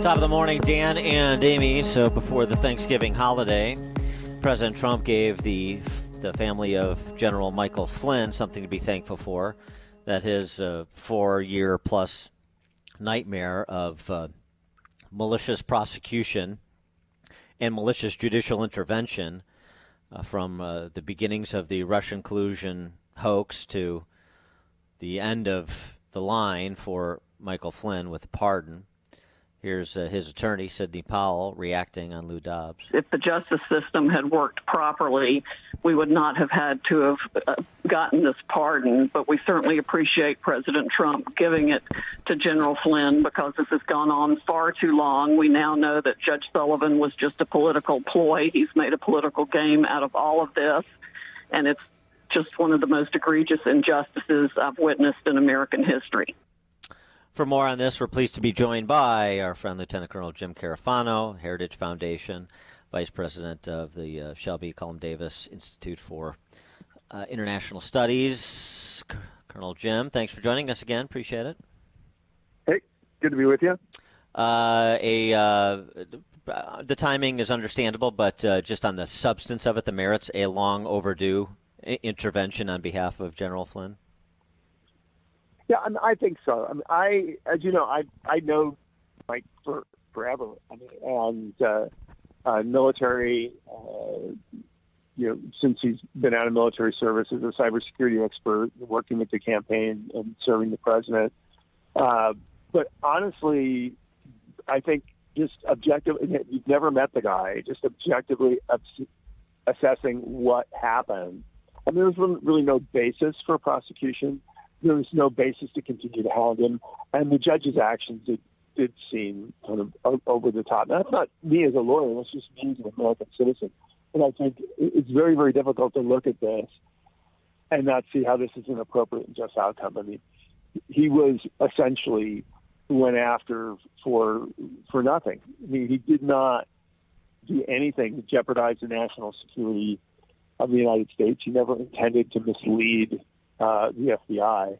Top of the morning, Dan and Amy. So before the Thanksgiving holiday, President Trump gave the family of General Michael Flynn something to be thankful for, that his 4-year-plus nightmare of malicious prosecution and malicious judicial intervention from the beginnings of the Russian collusion hoax to the end of the line for Michael Flynn with a pardon. Here's his attorney, Sidney Powell, reacting on Lou Dobbs. If the justice system had worked properly, we would not have had to have gotten this pardon. But we certainly appreciate President Trump giving it to General Flynn because this has gone on far too long. We now know that Judge Sullivan was just a political ploy. He's made a political game out of all of this. And it's just one of the most egregious injustices I've witnessed in American history. For more on this, we're pleased to be joined by our friend Lieutenant Colonel Jim Carafano, Heritage Foundation, Vice President of the Shelby Cullom Davis Institute for International Studies. Colonel Jim, thanks for joining us again. Appreciate it. Hey, good to be with you. The timing is understandable, but just on the substance of it, the merits, a long overdue intervention on behalf of General Flynn. Yeah, I think so. As you know, I know Mike for forever. Military, since he's been out of military service as a cybersecurity expert, working with the campaign and serving the president. But honestly, I think just you've never met the guy, just objectively assessing what happened. There was really no basis for prosecution. There was no basis to continue to hound him, and the judge's actions did seem kind of over the top. Now, that's not me as a lawyer. That's just me as an American citizen. And I think it's very, very difficult to look at this and not see how this is an appropriate and just outcome. He was essentially went after for nothing. He did not do anything to jeopardize the national security of the United States. He never intended to mislead the FBI.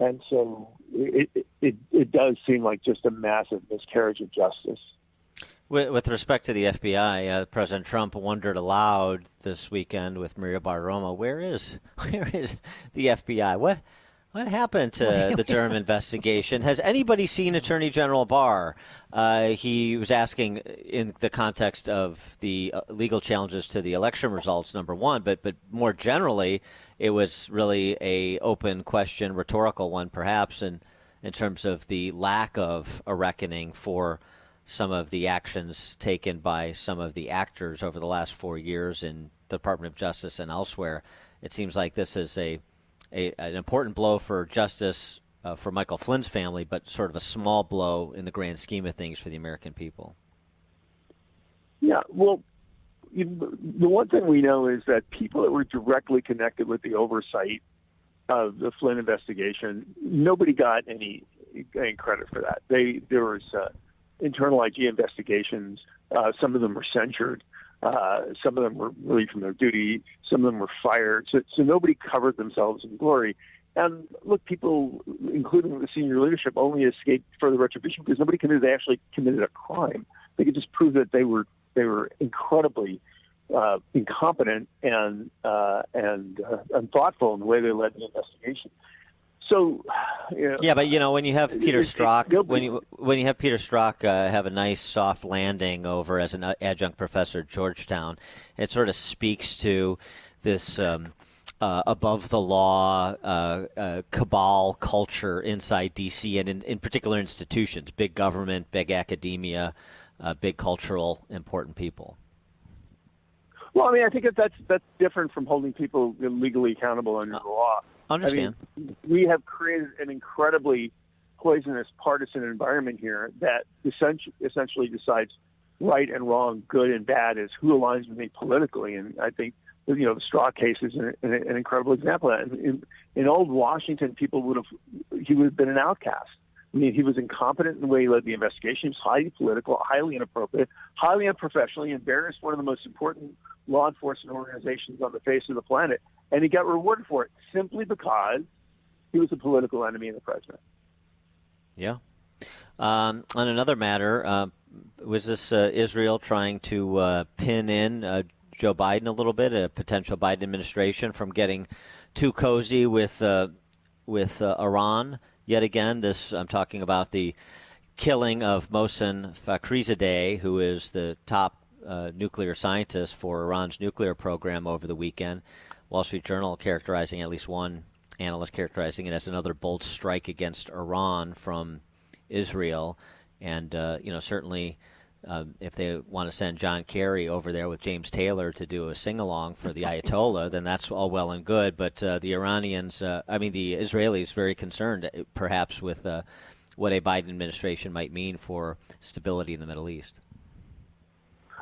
And so it does seem like just a massive miscarriage of justice. With respect to the FBI, President Trump wondered aloud this weekend with Maria Bartiromo, where is the FBI? What happened to the Durham investigation? Has anybody seen Attorney General Barr? He was asking in the context of the legal challenges to the election results, number one, but more generally, it was really a open question, rhetorical one perhaps, in terms of the lack of a reckoning for some of the actions taken by some of the actors over the last 4 years in the Department of Justice and elsewhere. It seems like this is an important blow for justice for Michael Flynn's family, but sort of a small blow in the grand scheme of things for the American people. Yeah, well, the one thing we know is that people that were directly connected with the oversight of the Flynn investigation, nobody got any credit for that. There was internal IG investigations. Some of them were censured. Some of them were relieved from their duty. Some of them were fired. So nobody covered themselves in glory. And look, people, including the senior leadership, only escaped further retribution because nobody committed they actually committed a crime. They could just prove that they were incredibly incompetent and thoughtful in the way they led the investigation. So, yeah, but when you have Peter Strzok, when you have Peter Strzok have a nice soft landing over as an adjunct professor at Georgetown, it sort of speaks to this above the law cabal culture inside D.C. and in particular institutions, big government, big academia, big cultural important people. Well, I think that's different from holding people legally accountable under the law. Understand. We have created an incredibly poisonous partisan environment here that essentially decides right and wrong, good and bad, is who aligns with me politically. And I think the Strzok case is an incredible example of that. In old Washington, he would have been an outcast. He was incompetent in the way he led the investigation. He was highly political, highly inappropriate, highly unprofessional. He embarrassed one of the most important law enforcement organizations on the face of the planet, and he got rewarded for it simply because he was a political enemy of the president. Yeah. On another matter, was this Israel trying to pin in Joe Biden a little bit, a potential Biden administration, from getting too cozy with Iran yet again? This I'm talking about the killing of Mohsen Fakhrizadeh, who is the top nuclear scientist for Iran's nuclear program over the weekend. Wall Street Journal characterizing, at least one analyst characterizing it as another bold strike against Iran from Israel. And, certainly if they want to send John Kerry over there with James Taylor to do a sing-along for the Ayatollah, then that's all well and good. But the Israelis very concerned perhaps with what a Biden administration might mean for stability in the Middle East.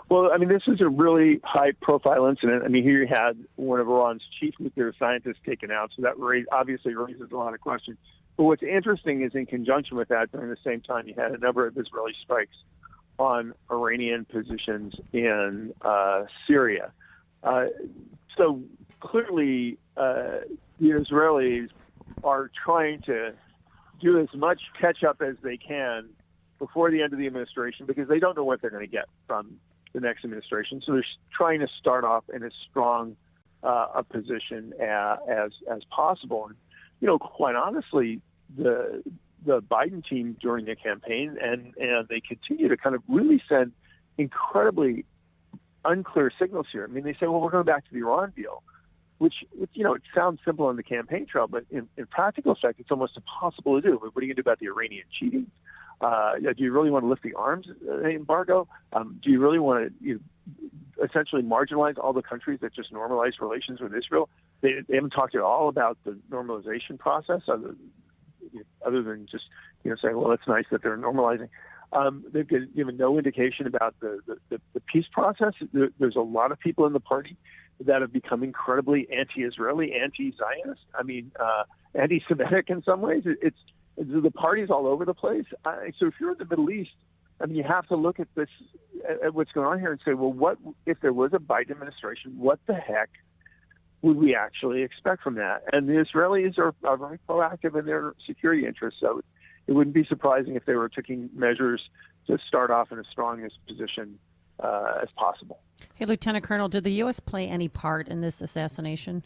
Well, this is a really high-profile incident. Here you had one of Iran's chief nuclear scientists taken out, so that obviously raises a lot of questions. But what's interesting is in conjunction with that, during the same time, you had a number of Israeli strikes on Iranian positions in Syria. So clearly, the Israelis are trying to do as much catch-up as they can before the end of the administration because they don't know what they're going to get from the next administration. So they're trying to start off in as strong a position as possible. And, quite honestly, the Biden team during the campaign and they continue to kind of really send incredibly unclear signals here. They say, well, we're going back to the Iran deal, which it sounds simple on the campaign trail, but in practical effect, it's almost impossible to do. What are you going to do about the Iranian cheating? Do you really want to lift the arms embargo? Do you really want to essentially marginalize all the countries that just normalize relations with Israel? They haven't talked at all about the normalization process, other than just saying, well, it's nice that they're normalizing. They've given no indication about the peace process. There's a lot of people in the party that have become incredibly anti-Israeli, anti-Zionist. Anti-Semitic in some ways. It's the party's all over the place. So if you're in the Middle East, you have to look at this, at what's going on here, and say, well, what if there was a Biden administration? What the heck would we actually expect from that? And the Israelis are very proactive in their security interests, so it wouldn't be surprising if they were taking measures to start off in as strong a position as possible. Hey, Lieutenant Colonel, did the U.S. play any part in this assassination?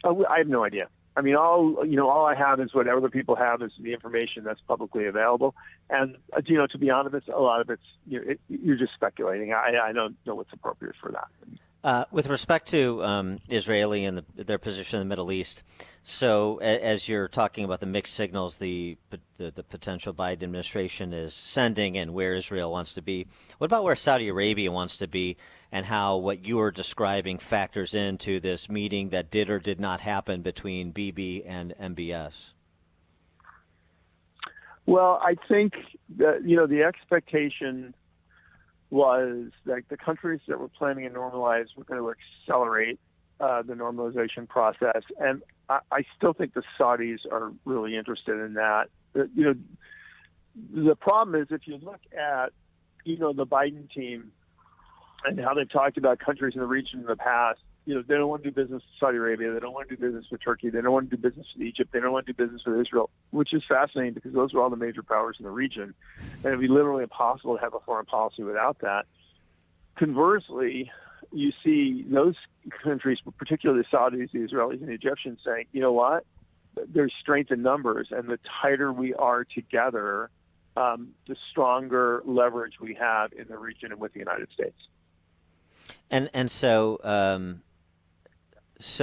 I have no idea. All I have is what other people have is the information that's publicly available. And, to be honest, a lot of it's, you're just speculating. I don't know what's appropriate for that. With respect to Israeli and their position in the Middle East, so as you're talking about the mixed signals the potential Biden administration is sending and where Israel wants to be, what about where Saudi Arabia wants to be and how what you are describing factors into this meeting that did or did not happen between Bibi and MBS? Well, I think that, the expectation was that the countries that were planning to normalize were going to accelerate the normalization process. And I still think the Saudis are really interested in that. The problem is if you look at, the Biden team and how they've talked about countries in the region in the past, they don't want to do business with Saudi Arabia. They don't want to do business with Turkey. They don't want to do business with Egypt. They don't want to do business with Israel, which is fascinating because those are all the major powers in the region. And it'd be literally impossible to have a foreign policy without that. Conversely, you see those countries, particularly the Saudis, the Israelis, and the Egyptians saying, you know what? There's strength in numbers, and the tighter we are together, the stronger leverage we have in the region and with the United States. So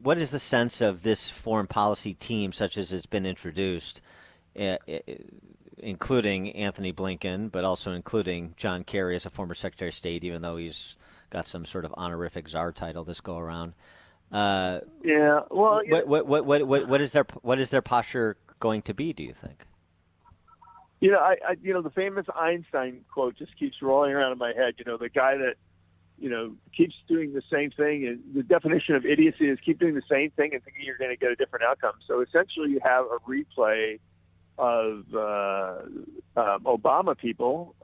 what is the sense of this foreign policy team, such as it's been introduced, including Anthony Blinken, but also including John Kerry as a former Secretary of State, even though he's got some sort of honorific czar title this go around? Yeah. Well, what is their posture going to be? Do you think? The famous Einstein quote just keeps rolling around in my head. The guy that keeps doing the same thing. And the definition of idiocy is keep doing the same thing and thinking you're going to get a different outcome. So essentially you have a replay of Obama people.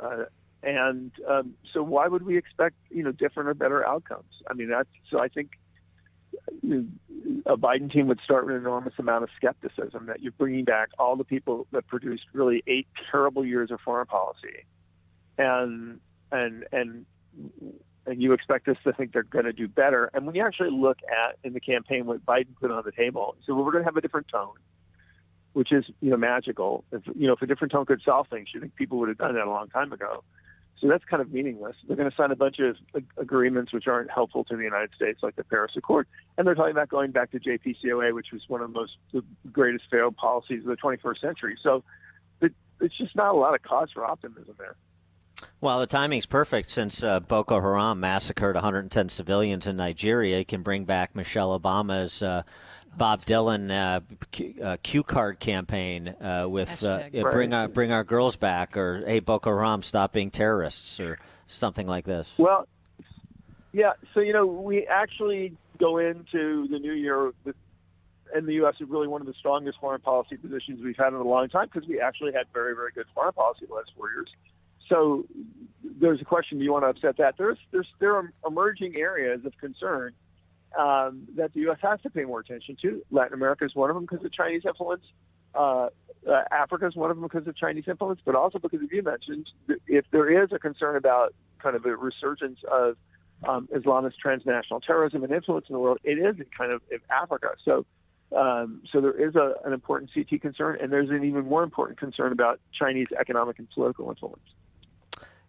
So why would we expect, different or better outcomes? I think a Biden team would start with an enormous amount of skepticism that you're bringing back all the people that produced really 8 terrible years of foreign policy, and you expect us to think they're going to do better. And when you actually look at in the campaign what Biden put on the table, so we're going to have a different tone, which is magical. If a different tone could solve things, you think people would have done that a long time ago. So that's kind of meaningless. They're going to sign a bunch of agreements which aren't helpful to the United States, like the Paris Accord. And they're talking about going back to JPCOA, which was one of the greatest failed policies of the 21st century. So it's just not a lot of cause for optimism there. Well, the timing's perfect since Boko Haram massacred 110 civilians in Nigeria. You can bring back Michelle Obama's Bob Dylan Q card campaign with bring our girls back, or hey, Boko Haram, stop being terrorists, or something like this. Well, yeah. So we actually go into the new year in the U.S. with really one of the strongest foreign policy positions we've had in a long time, because we actually had very, very good foreign policy the last 4 years. So there's a question: do you want to upset that? There are emerging areas of concern that the U.S. has to pay more attention to. Latin America is one of them because of Chinese influence. Africa is one of them because of Chinese influence, but also because, as you mentioned, if there is a concern about kind of a resurgence of Islamist transnational terrorism and influence in the world, it is kind of in Africa. So there is an important CT concern, and there's an even more important concern about Chinese economic and political influence.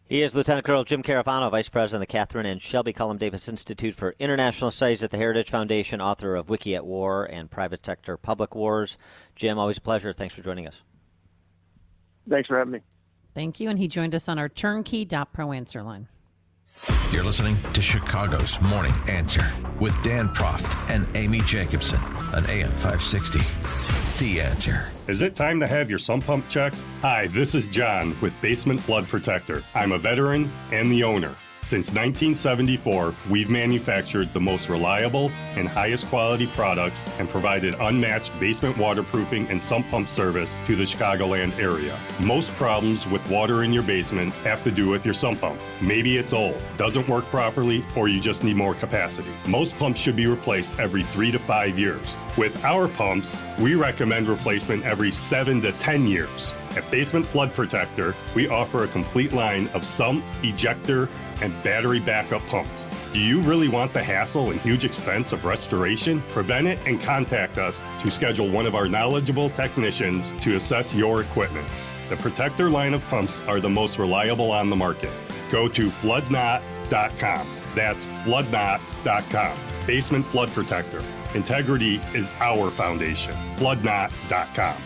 He is Lieutenant Colonel Jim Carafano, Vice President of the Catherine and Shelby Cullum Davis Institute for International Studies at the Heritage Foundation, author of Wiki at War and Private Sector Public Wars. Jim, always a pleasure. Thanks for joining us. Thanks for having me. Thank you. And he joined us on our turnkey.pro answer line. You're listening to Chicago's Morning Answer with Dan Proft and Amy Jacobson on AM 560. The Answer. Is it time to have your sump pump checked? Hi, this is John with Basement Flood Protector. I'm a veteran and the owner. Since 1974, we've manufactured the most reliable and highest quality products and provided unmatched basement waterproofing and sump pump service to the Chicagoland area. Most problems with water in your basement have to do with your sump pump. Maybe it's old, doesn't work properly, or you just need more capacity. Most pumps should be replaced every 3 to 5 years. With our pumps, we recommend replacement every 7 to 10 years. At Basement Flood Protector, we offer a complete line of sump, ejector, and battery backup pumps. Do you really want the hassle and huge expense of restoration? Prevent it and contact us to schedule one of our knowledgeable technicians to assess your equipment. The Protector line of pumps are the most reliable on the market. Go to floodknot.com. That's floodknot.com. Basement Flood Protector. Integrity is our foundation. Floodknot.com.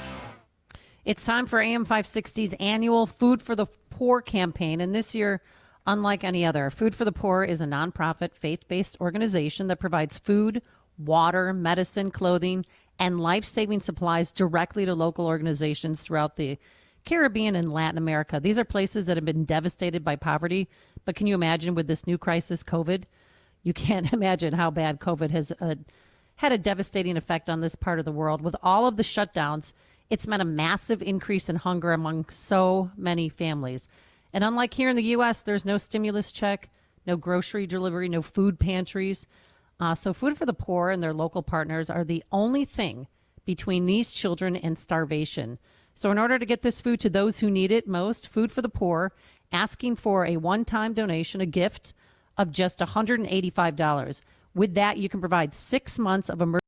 It's time for AM 560's annual Food for the Poor campaign. And this year, unlike any other, Food for the Poor is a nonprofit, faith-based organization that provides food, water, medicine, clothing, and life-saving supplies directly to local organizations throughout the Caribbean and Latin America. These are places that have been devastated by poverty. But can you imagine with this new crisis, COVID? You can't imagine how bad COVID has had a devastating effect on this part of the world. With all of the shutdowns, it's meant a massive increase in hunger among so many families. And unlike here in the U.S., there's no stimulus check, no grocery delivery, no food pantries. So Food for the Poor and their local partners are the only thing between these children and starvation. So in order to get this food to those who need it most, Food for the Poor asking for a one-time donation, a gift of just $185. With that, you can provide 6 months of emergency